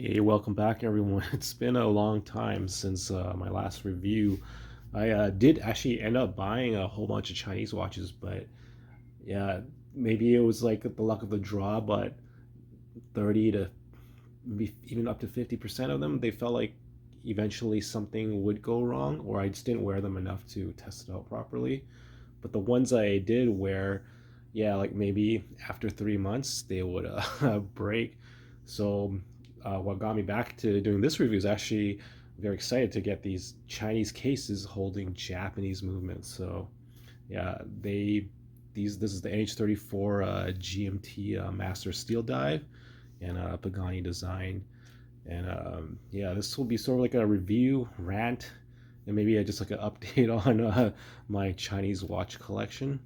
Hey, welcome back, everyone. It's been a long time since my last review. I did actually end up buying a whole bunch of Chinese watches, but yeah, maybe it was like the luck of the draw, but 30 to maybe even up to 50% of them, they felt like eventually something would go wrong, or I just didn't wear them enough to test it out properly. But the ones I did wear, yeah, like maybe after 3 months, they would break. So what got me back to doing this review is actually very excited to get these Chinese cases holding Japanese movements. So yeah, this is the NH34 GMT Master Steel Dive and Pagani design. And yeah, this will be sort of like a review rant and maybe just like an update on my Chinese watch collection.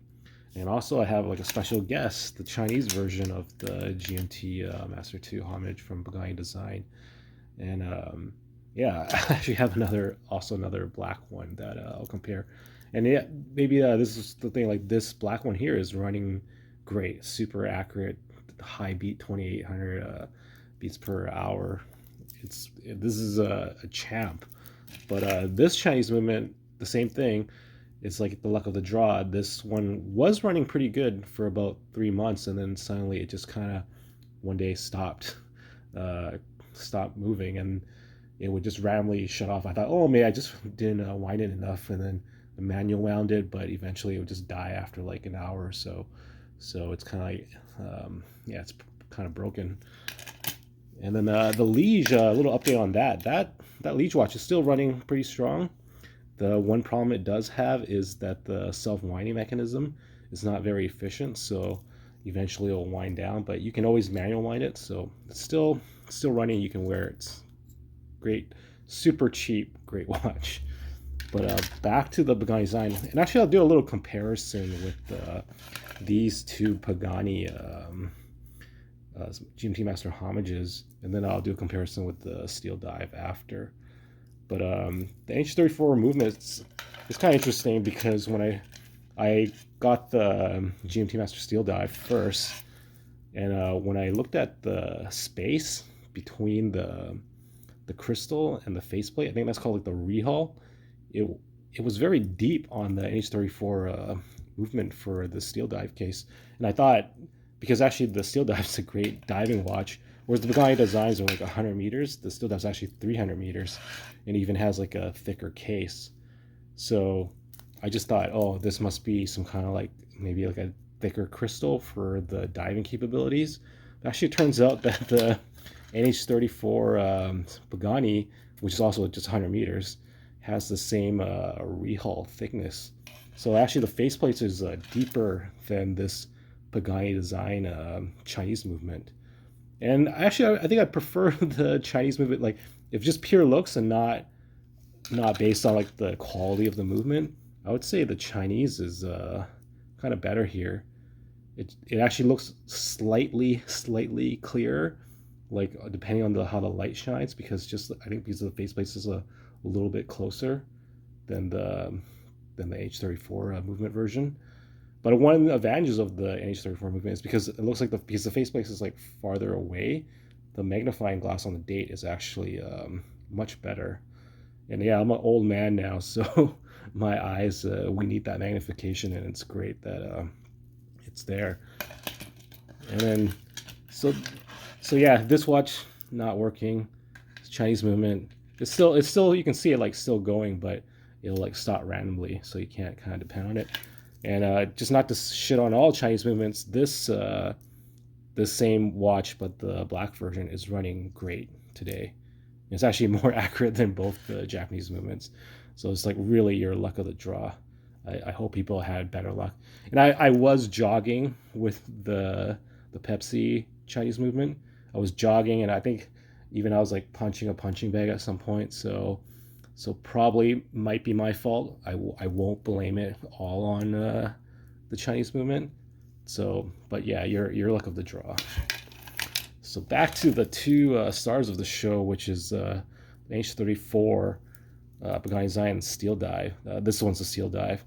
And also, I have like a special guest, the Chinese version of the GMT Master 2 homage from Pagani Design. And yeah, I actually have another black one that I'll compare. And yeah, maybe this is the thing. Like this black one here is running great, super accurate, high beat, 2,800 beats per hour. This is a champ. But this Chinese movement, the same thing. It's like the luck of the draw. This one was running pretty good for about 3 months, and then suddenly it just kind of one day uh, stopped moving, and it would just randomly shut off. I thought, oh, maybe I just didn't wind it enough, and then the manual wound it, but eventually it would just die after like an hour or so. So it's kind of like, yeah, it's kind of broken. And then the Liege, a little update on that. That Liege watch is still running pretty strong. The one problem it does have is that the self-winding mechanism is not very efficient, so eventually it'll wind down, but you can always manual wind it, so it's still running. You can wear it. It's great, super cheap, great watch. But back to the Pagani design, and actually I'll do a little comparison with these two Pagani GMT Master homages, and then I'll do a comparison with the Steel Dive after. But the NH34 movement is kind of interesting because when I got the GMT Master Steel Dive first, and when I looked at the space between the crystal and the faceplate, I think that's called like the rehull. It it was very deep on the NH34 movement for the Steel Dive case, and I thought because actually the Steel Dive is a great diving watch. Whereas the Pagani designs are like 100 meters, the Steel Dive is actually 300 meters, and even has like a thicker case. So I just thought, oh, this must be some kind of like maybe like a thicker crystal for the diving capabilities. But actually, it turns out that the NH34 Pagani, which is also just 100 meters, has the same rehull thickness. So actually, the faceplate is deeper than this Pagani design Chinese movement. And actually, I think I prefer the Chinese movement, like if just pure looks and not based on like the quality of the movement. I would say the Chinese is kind of better here. It actually looks slightly clearer, like depending on how the light shines, because just I think because the faceplate is a little bit closer than the H34 movement version. But one of the advantages of the NH34 movement is because it looks like because the faceplate is like farther away, the magnifying glass on the date is actually much better. And yeah, I'm an old man now, so my eyes we need that magnification, and it's great that it's there. And then so so yeah, this watch not working. It's Chinese movement. It's still you can see it like still going, but it'll like stop randomly, so you can't kind of depend on it. And just not to shit on all Chinese movements, this same watch, but the black version, is running great today. It's actually more accurate than both the Japanese movements. So it's like really your luck of the draw. I hope people had better luck. And I was jogging with the Pepsi Chinese movement. I was jogging, and I think even I was like punching a punching bag at some point. So probably might be my fault. I won't blame it all on the Chinese movement. So, but yeah, your luck of the draw. So back to the two stars of the show, which is H34 Pagani Zion Steel Dive. This one's a Steel Dive.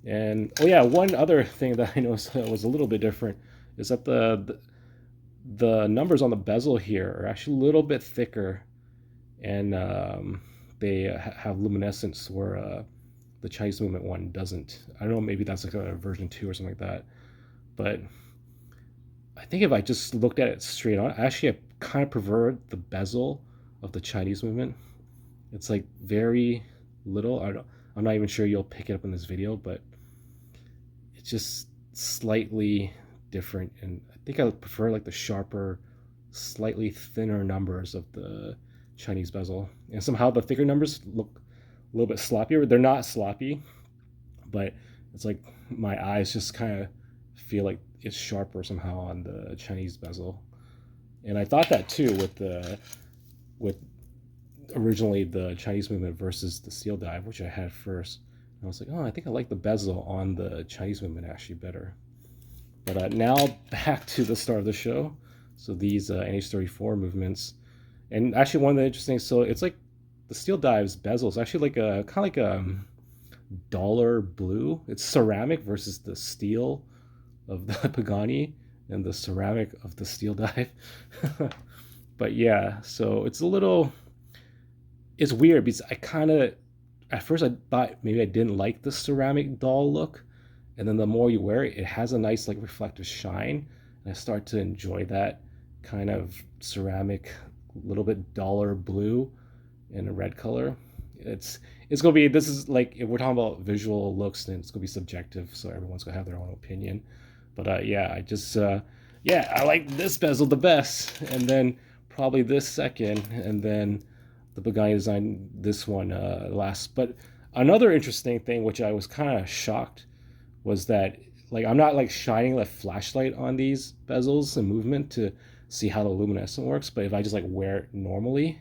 And oh yeah, one other thing that I noticed was a little bit different is that the numbers on the bezel here are actually a little bit thicker, and they have luminescence where the Chinese movement one doesn't. I don't know, maybe that's like a version 2 or something like that. But I think if I just looked at it straight on, actually I kind of prefer the bezel of the Chinese movement. It's like very little. I'm not even sure you'll pick it up in this video, but it's just slightly different. And I think I would prefer like the sharper, slightly thinner numbers of the Chinese bezel. And somehow the thicker numbers look a little bit sloppier. They're not sloppy, but it's like my eyes just kind of feel like it's sharper somehow on the Chinese bezel. And I thought that too with originally the Chinese movement versus the steel dive, which I had first. And I was like, oh, I think I like the bezel on the Chinese movement actually better. But now back to the start of the show. So these NH34 movements, and actually one of the interesting, so it's like the steel dive's bezel is actually like a kind of like a dollar blue. It's ceramic versus the steel of the Pagani and the ceramic of the steel dive. But yeah, so it's a little, it's weird because I kind of, at first I thought maybe I didn't like the ceramic doll look, and then the more you wear it, it has a nice like reflective shine, and I start to enjoy that kind of ceramic, little bit dollar blue in a red color. It's gonna be, this is like, if we're talking about visual looks, then it's gonna be subjective, so everyone's gonna have their own opinion. But yeah, I just yeah, I like this bezel the best, and then probably this second, and then the Pagani design this one last. But another interesting thing, which I was kind of shocked, was that like I'm not like shining a flashlight on these bezels and movement to see how the luminescent works, but if I just like wear it normally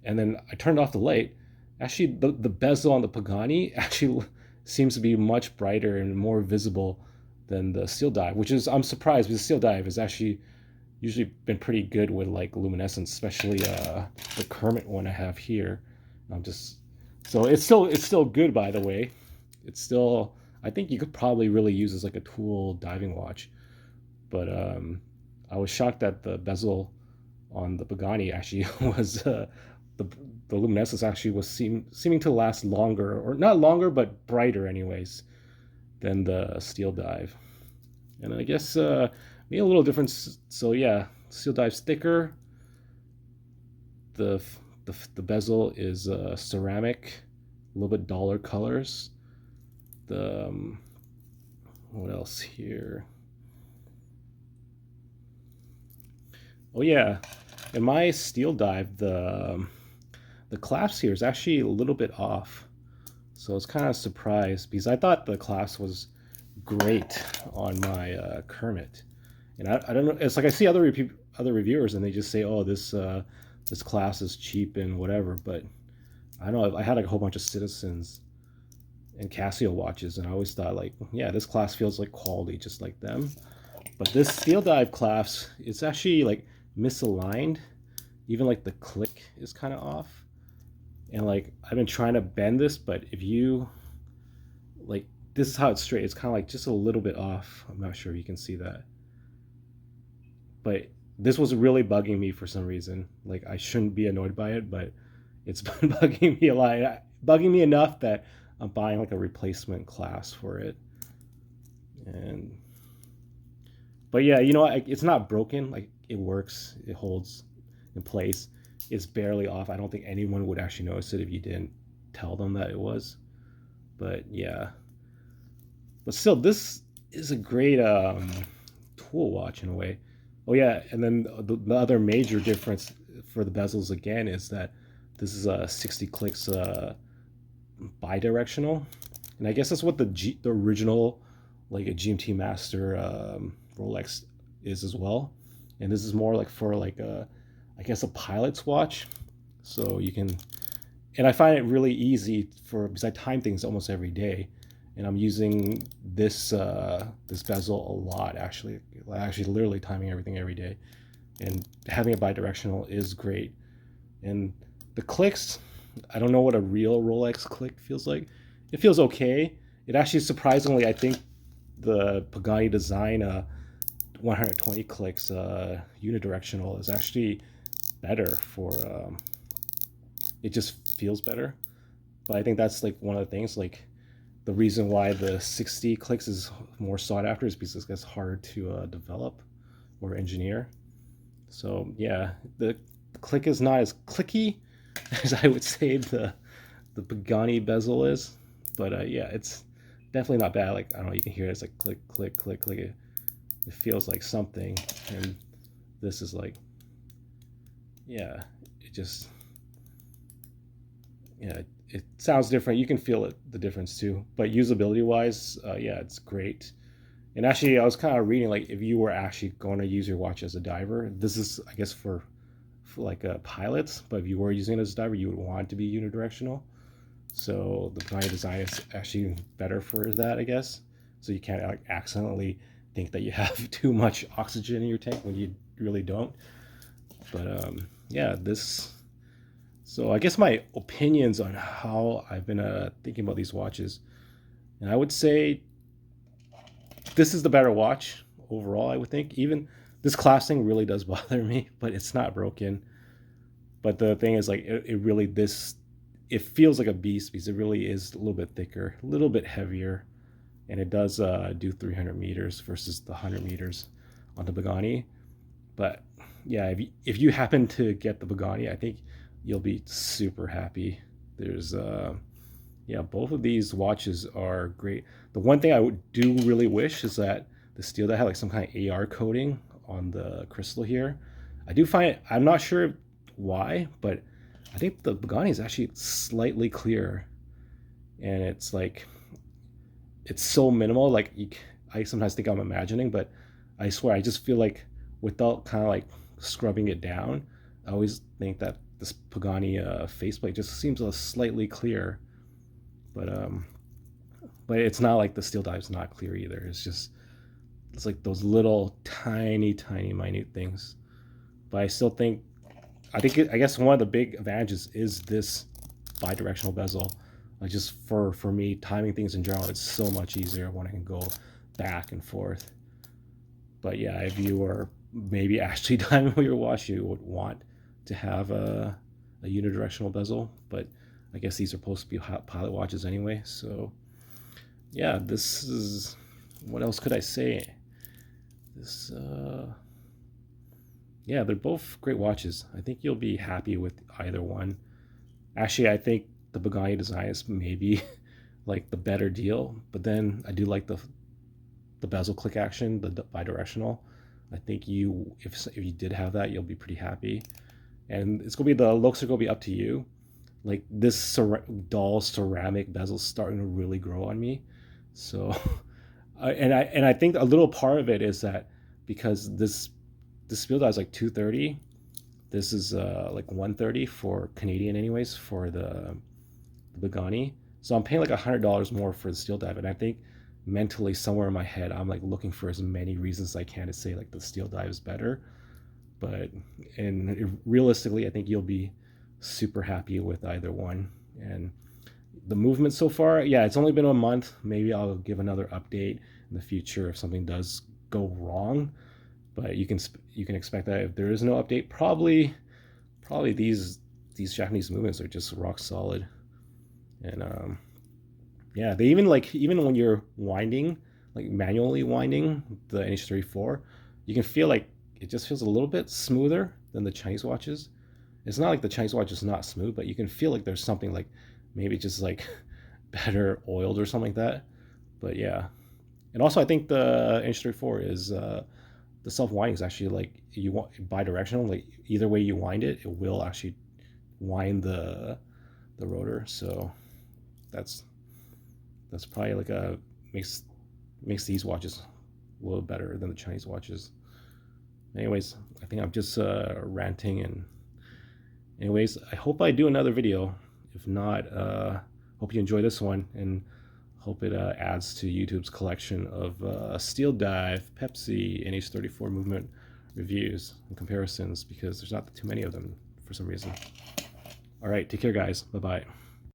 and then I turned off the light, actually the bezel on the Pagani actually seems to be much brighter and more visible than the steel dive, which is, I'm surprised because the steel dive has actually usually been pretty good with like luminescence, especially the Kermit one I have here. I'm just, so it's still good, by the way. It's still, I think you could probably really use as like a tool diving watch. But I was shocked that the bezel on the Pagani actually was the luminescence actually was seeming to last longer, or not longer but brighter anyways, than the steel dive. And I guess maybe a little difference. So yeah, steel dive's thicker. The bezel is ceramic, a little bit duller colors. The what else here? Oh yeah, in my steel dive, the clasp here is actually a little bit off. So I was kind of surprised because I thought the clasp was great on my Kermit, and I don't know. It's like I see other reviewers and they just say, "Oh, this class is cheap and whatever." But I don't know. I had like a whole bunch of Citizens and Casio watches, and I always thought like, yeah, this clasp feels like quality, just like them. But this steel dive clasp, it's actually like misaligned. Even like the click is kind of off. And like I've been trying to bend this, but if you like, this is how it's straight. It's kind of like just a little bit off. I'm not sure if you can see that. But this was really bugging me for some reason. Like I shouldn't be annoyed by it, but it's been bugging me a lot. Bugging me enough that I'm buying like a replacement clasp for it. And but yeah, you know what? It's not broken. Like it works. It holds in place. It's barely off. I don't think anyone would actually notice it if you didn't tell them that it was. But yeah. But still, this is a great tool watch in a way. Oh yeah, and then the other major difference for the bezels again is that this is a 60 clicks bidirectional, and I guess that's what the original like a GMT Master Rolex is as well. And this is more like for like a, I guess, a pilot's watch. So you can, and I find it really easy for, because I time things almost every day, and I'm using this this bezel a lot actually. Literally timing everything every day, and having it bidirectional is great. And the clicks, I don't know what a real Rolex click feels like. It feels okay. It actually, surprisingly, I think the Pagani design 120 clicks unidirectional is actually better for it just feels better. But I think that's like one of the things, like the reason why the 60 clicks is more sought after is because it's hard to develop or engineer. So yeah, the click is not as clicky as I would say the Pagani bezel is, but yeah, it's definitely not bad. Like I don't know, you can hear it's like click, click, click, click. It feels like something, and this is like, yeah, it just, yeah, it sounds different. You can feel it, the difference too. But usability wise, yeah, it's great. And actually, I was kind of reading like if you were actually going to use your watch as a diver, this is I guess for like pilots. But if you were using it as a diver, you would want it to be unidirectional. So the Pagani design is actually better for that, I guess. So you can't like accidentally think that you have too much oxygen in your tank when you really don't. But yeah, this. So I guess my opinions on how I've been thinking about these watches, and I would say this is the better watch overall. I would think even this clasping really does bother me, but it's not broken. But the thing is, like, it really it feels like a beast because it really is a little bit thicker, a little bit heavier, and it does do 300 meters versus the 100 meters on the Pagani. But yeah, if you happen to get the Pagani, I think you'll be super happy. There's yeah, both of these watches are great. The one thing I would do really wish is that the steel that had like some kind of AR coating on the crystal here. I do find it, I'm not sure why, but I think the Pagani is actually slightly clearer, and it's like it's so minimal. Like I sometimes think I'm imagining, but I swear I just feel like without kind of like scrubbing it down, I always think that this Pagani faceplate just seems a slightly clear, but but it's not like the steel dive's not clear either. It's like those little tiny minute things. But I still think I guess one of the big advantages is this bi-directional bezel. Like just for me, timing things in general, it's so much easier when I can go back and forth. But yeah, if you were maybe actually timing with your watch, you would want to have a unidirectional bezel. But I guess these are supposed to be pilot watches anyway. So yeah, this is, what else could I say? This yeah, they're both great watches. I think you'll be happy with either one. Actually, I think the Pagani design is maybe like the better deal, but then I do like the bezel click action, the bi-directional. I think if you did have that, you'll be pretty happy. And it's gonna be, the looks are gonna be up to you. Like this dull ceramic bezel starting to really grow on me. So, and I think a little part of it is that because this field is like 230, this is like 130 for Canadian anyways for the Pagani. So I'm paying like $100 more for the steel dive, and I think mentally somewhere in my head I'm like looking for as many reasons as I can to say like the steel dive is better. But and realistically, I think you'll be super happy with either one. And the movement so far, yeah, it's only been a month. Maybe I'll give another update in the future if something does go wrong. But you can expect that if there is no update, probably these Japanese movements are just rock solid. And yeah, they even when you're winding, like manually winding the NH34, you can feel like it just feels a little bit smoother than the Chinese watches. It's not like the Chinese watch is not smooth, but you can feel like there's something like maybe just like better oiled or something like that. But yeah, and also I think the NH34 is the self winding is actually like you want bi-directional. Like either way you wind it, it will actually wind the rotor. So that's probably like makes these watches a little better than the Chinese watches. Anyways, I think I'm just ranting, and anyways, I hope I do another video. If not, hope you enjoy this one, and hope it adds to YouTube's collection of Steel Dive, Pepsi, NH34 movement reviews and comparisons, because there's not too many of them for some reason. All right, take care, guys. Bye-bye.